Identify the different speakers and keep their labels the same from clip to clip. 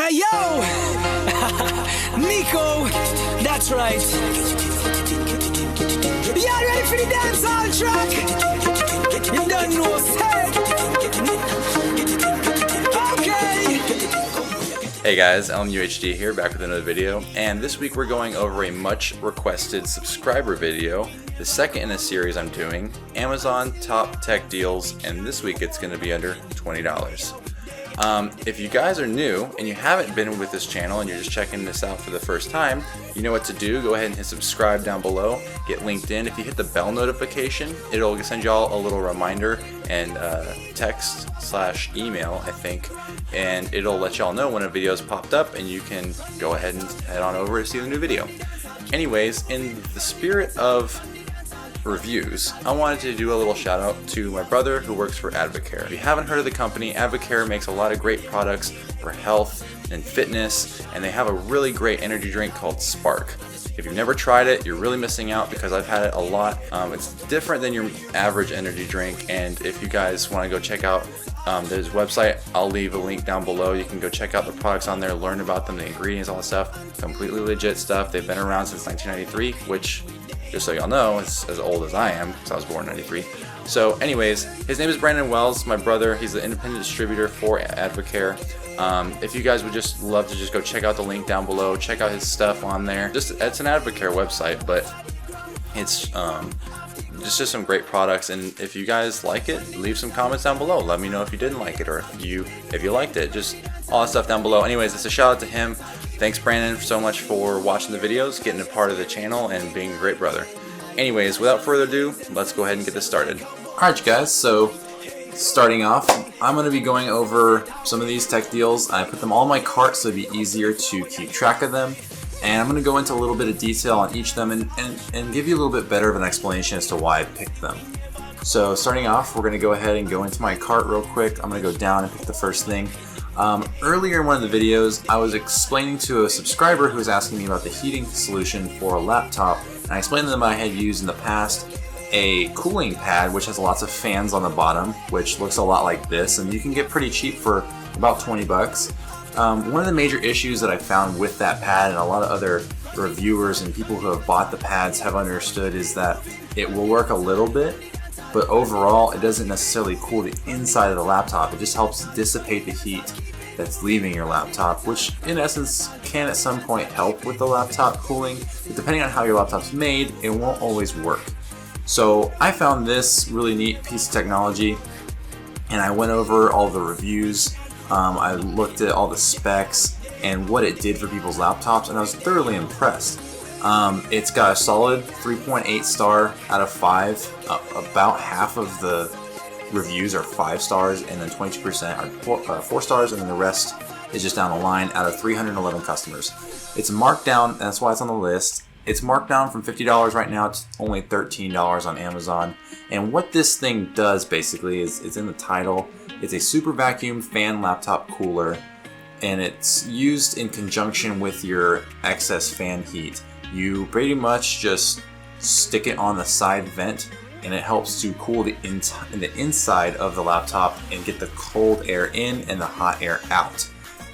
Speaker 1: Hey yo! Nico! That's right. Y'all ready for the dancehall track? You don't know, say. Okay.
Speaker 2: Hey guys, LMUHD here, back with another video, and this week we're going over a much requested subscriber video, the second in a series I'm doing, Amazon Top Tech Deals, and this week it's going to be under $20. If you guys are new and you haven't been with this channel and you're just checking this out for the first time, you know what to do. Go ahead and hit subscribe down below, get linked in. If you hit the bell notification, it'll send y'all a little reminder and text/email, I think, and it'll let y'all know when a video's popped up and you can go ahead and head on over to see the new video. Anyways, in the spirit of reviews, I wanted to do a little shout out to my brother who works for Advocare. If you haven't heard of the company, Advocare makes a lot of great products for health and fitness, and they have a really great energy drink called Spark. If you've never tried it, you're really missing out because I've had it a lot. It's different than your average energy drink, and if you guys want to go check out there's a website, I'll leave a link down below. You can go check out the products on there, learn about them, the ingredients, all that stuff. Completely legit stuff. They've been around since 1993, which, just so y'all know, it's as old as I am, because I was born in 93. So anyways, his name is Brandon Wells, my brother. He's the independent distributor for Advocare. If you guys would just love to just go check out the link down below, check out his stuff on there. It's an Advocare website, but it's just some great products, and if you guys like it, leave some comments down below. Let me know if you didn't like it or if you liked it. Just all that stuff down below. Anyways, it's a shout out to him. Thanks, Brandon, so much for watching the videos, getting a part of the channel, and being a great brother. Anyways, without further ado, let's go ahead and get this started. Alright, you guys, so starting off, I'm going to be going over some of these tech deals. I put them all in my cart so it'd be easier to keep track of them. And I'm going to go into a little bit of detail on each of them and give you a little bit better of an explanation as to why I picked them. So starting off, we're going to go ahead and go into my cart real quick. I'm going to go down and pick the first thing. Earlier in one of the videos, I was explaining to a subscriber who was asking me about the heating solution for a laptop, and I explained to them I had used in the past a cooling pad which has lots of fans on the bottom, which looks a lot like this, and you can get pretty cheap for about 20 bucks. One of the major issues that I found with that pad, and a lot of other reviewers and people who have bought the pads have understood, is that it will work a little bit, but overall it doesn't necessarily cool the inside of the laptop. It just helps dissipate the heat that's leaving your laptop, which in essence can at some point help with the laptop cooling, but depending on how your laptop's made, it won't always work. So I found this really neat piece of technology, and I went over all the reviews. I looked at all the specs and what it did for people's laptops, and I was thoroughly impressed. It's got a solid 3.8 star out of 5. About half of the reviews are 5 stars, and then 22% are 4 stars, and then the rest is just down the line out of 311 customers. It's marked down, and that's why it's on the list. It's marked down from $50 right now to only $13 on Amazon. And what this thing does basically is, it's in the title, it's a super vacuum fan laptop cooler, and it's used in conjunction with your excess fan heat. You pretty much just stick it on the side vent, and it helps to cool the inside of the laptop and get the cold air in and the hot air out.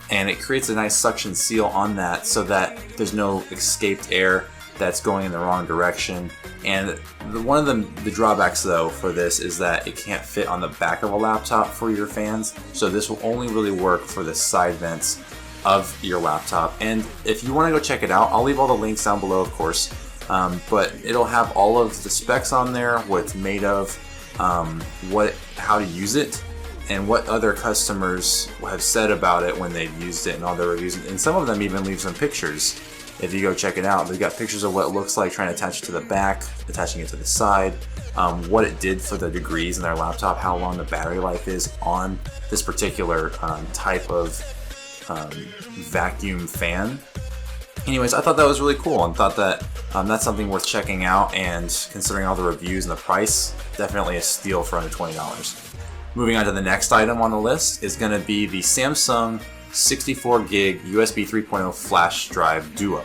Speaker 2: And it creates a nice suction seal on that so that there's no escaped air that's going in the wrong direction. And one of the drawbacks though for this is that it can't fit on the back of a laptop for your fans, so this will only really work for the side vents of your laptop. And if you want to go check it out, I'll leave all the links down below, of course, but it'll have all of the specs on there, what it's made of, how to use it, and what other customers have said about it when they've used it and all their reviews. And some of them even leave some pictures. If you go check it out, they've got pictures of what it looks like trying to attach it to the back, attaching it to the side, what it did for the degrees in their laptop, how long the battery life is on this particular type of vacuum fan. Anyways, I thought that was really cool and thought that that's something worth checking out, and considering all the reviews and the price, definitely a steal for under $20. Moving on to the next item on the list is going to be the Samsung 64 gig USB 3.0 flash drive Duo.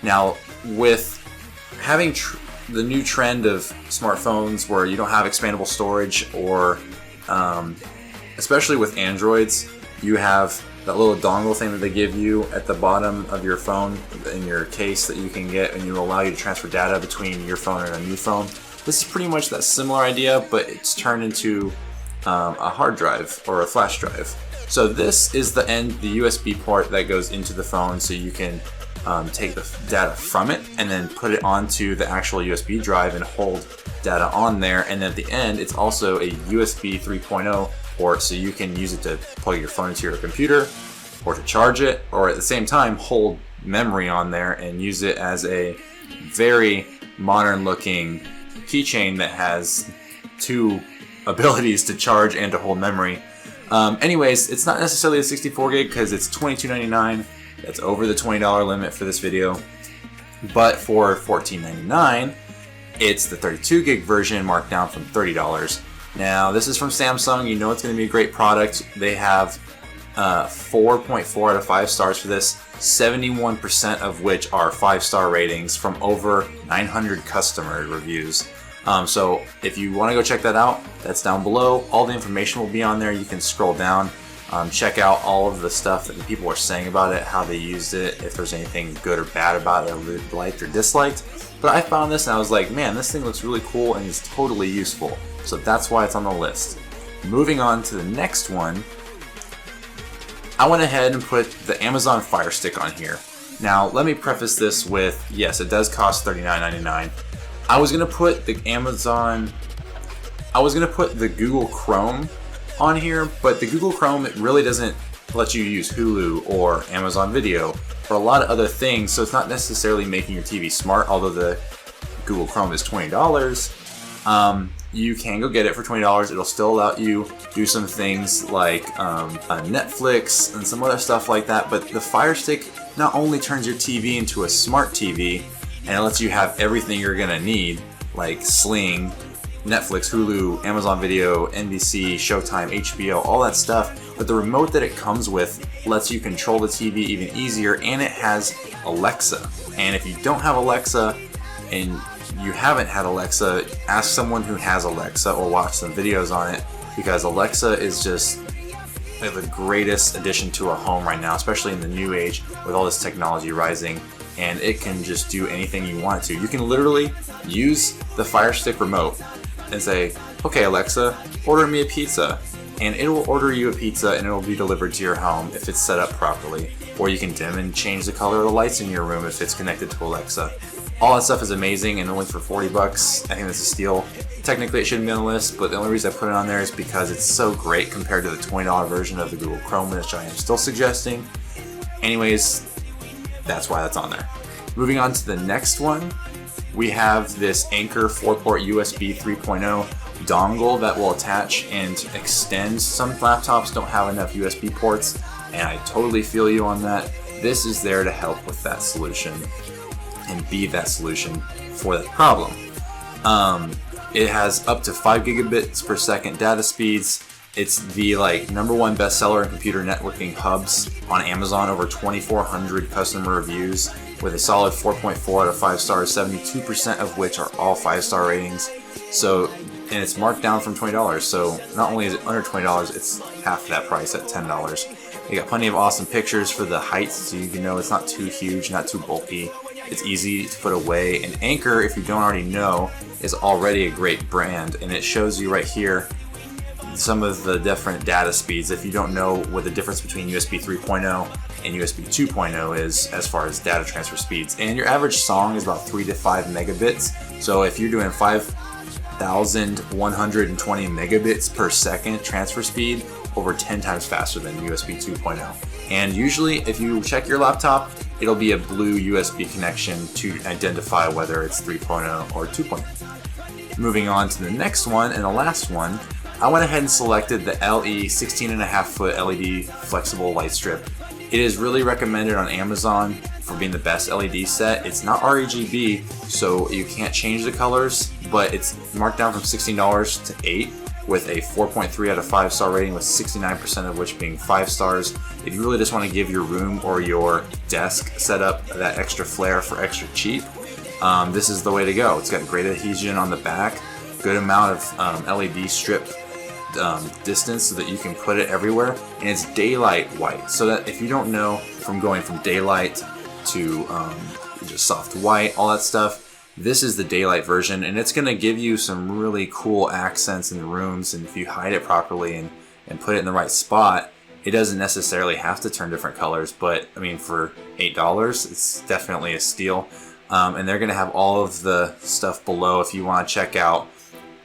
Speaker 2: Now, with having the new trend of smartphones where you don't have expandable storage, or especially with Androids, you have that little dongle thing that they give you at the bottom of your phone in your case that you can get, and it will allow you to transfer data between your phone and a new phone. This is pretty much that similar idea, but it's turned into a hard drive or a flash drive. So this is the USB port that goes into the phone, so you can take the data from it and then put it onto the actual USB drive and hold data on there. And at the end, it's also a USB 3.0 port, so you can use it to plug your phone into your computer or to charge it, or at the same time hold memory on there and use it as a very modern looking keychain that has two abilities to charge and to hold memory. Anyways, it's not necessarily a 64 gig because it's $22.99. That's over the $20 limit for this video. But for $14.99, it's the 32 gig version marked down from $30. Now, this is from Samsung. You know it's going to be a great product. They have 4.4 out of 5 stars for this, 71% of which are 5-star ratings from over 900 customer reviews. So if you want to go check that out, that's down below. All the information will be on there. You can scroll down, check out all of the stuff that the people are saying about it, how they used it, if there's anything good or bad about it, or really liked or disliked. But I found this and I was like, man, this thing looks really cool and is totally useful. So that's why it's on the list. Moving on to the next one, I went ahead and put the Amazon Fire Stick on here. Now, let me preface this with, yes, it does cost $39.99. I was gonna put the Google Chrome on here, but the Google Chrome, it really doesn't let you use Hulu or Amazon Video or a lot of other things, so it's not necessarily making your TV smart, although the Google Chrome is $20. You can go get it for $20. It'll still allow you do some things like Netflix and some other stuff like that, but the Fire Stick not only turns your TV into a smart TV, and it lets you have everything you're gonna need, like Sling, Netflix, Hulu, Amazon Video, NBC, Showtime, HBO, all that stuff. But the remote that it comes with lets you control the TV even easier, and it has Alexa. And if you don't have Alexa and you haven't had Alexa, ask someone who has Alexa or watch some videos on it, because Alexa is just the greatest addition to a home right now, especially in the new age with all this technology rising. And it can just do anything you want it to. You can literally use the Fire Stick remote and say, okay Alexa, order me a pizza. And it will order you a pizza and it will be delivered to your home if it's set up properly. Or you can dim and change the color of the lights in your room if it's connected to Alexa. All that stuff is amazing and only for $40. I think that's a steal. Technically it shouldn't be on the list, but the only reason I put it on there is because it's so great compared to the $20 version of the Google Chrome, which I am still suggesting. Anyways, that's why that's on there. Moving on to the next one, we have this Anker 4-port USB 3.0 dongle that will attach and extend. Some laptops don't have enough USB ports, and I totally feel you on that. This is there to help with that solution and be that solution for that problem. It has up to 5 gigabits per second data speeds. It's the #1 bestseller in computer networking hubs on Amazon, over 2,400 customer reviews with a solid 4.4 out of 5 stars, 72% of which are all 5-star ratings. So, and it's marked down from $20. So not only is it under $20, it's half that price at $10. You got plenty of awesome pictures for the height, so you can know it's not too huge, not too bulky. It's easy to put away. And Anker, if you don't already know, is already a great brand, and it shows you right here some of the different data speeds if you don't know what the difference between USB 3.0 and USB 2.0 is as far as data transfer speeds. And your average song is about 3 to 5 megabits. So if you're doing 5,120 megabits per second transfer speed, over 10 times faster than USB 2.0. And usually if you check your laptop, it'll be a blue USB connection to identify whether it's 3.0 or 2.0. Moving on to the next one and the last one, I went ahead and selected the LE 16.5-foot LED flexible light strip. It is really recommended on Amazon for being the best LED set. It's not RGB, so you can't change the colors, but it's marked down from $16 to $8 with a 4.3 out of 5 star rating, with 69% of which being 5 stars. If you really just want to give your room or your desk setup that extra flair for extra cheap, this is the way to go. It's got great adhesion on the back, good amount of LED strip distance so that you can put it everywhere, and it's daylight white, so that if you don't know from going from daylight to just soft white, all that stuff, this is the daylight version, and it's going to give you some really cool accents in the rooms. And if you hide it properly and put it in the right spot, it doesn't necessarily have to turn different colors. But I mean, for $8, it's definitely a steal. And they're going to have all of the stuff below if you want to check out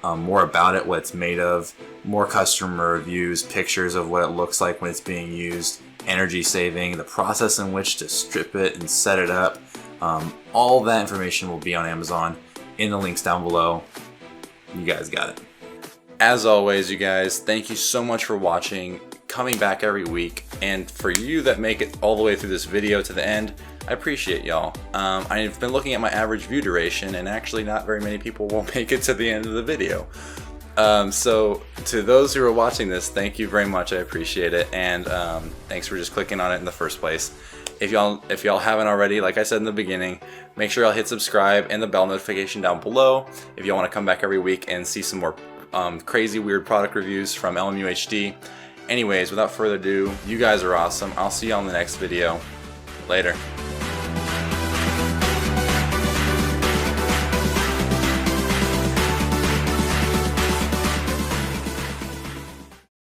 Speaker 2: more about it, what it's made of, more customer reviews, pictures of what it looks like when it's being used, energy saving, the process in which to strip it and set it up. All that information will be on Amazon in the links down below. You guys got it. As always, you guys, thank you so much for watching, coming back every week, and for you that make it all the way through this video to the end, I appreciate y'all. I've been looking at my average view duration, and actually not very many people will make it to the end of the video. So to those who are watching this, thank you very much. I appreciate it, and thanks for just clicking on it in the first place. If y'all haven't already, like I said in the beginning, make sure y'all hit subscribe and the bell notification down below if y'all want to come back every week and see some more crazy weird product reviews from LMUHD. Anyways, without further ado, you guys are awesome. I'll see you on the next video. Later.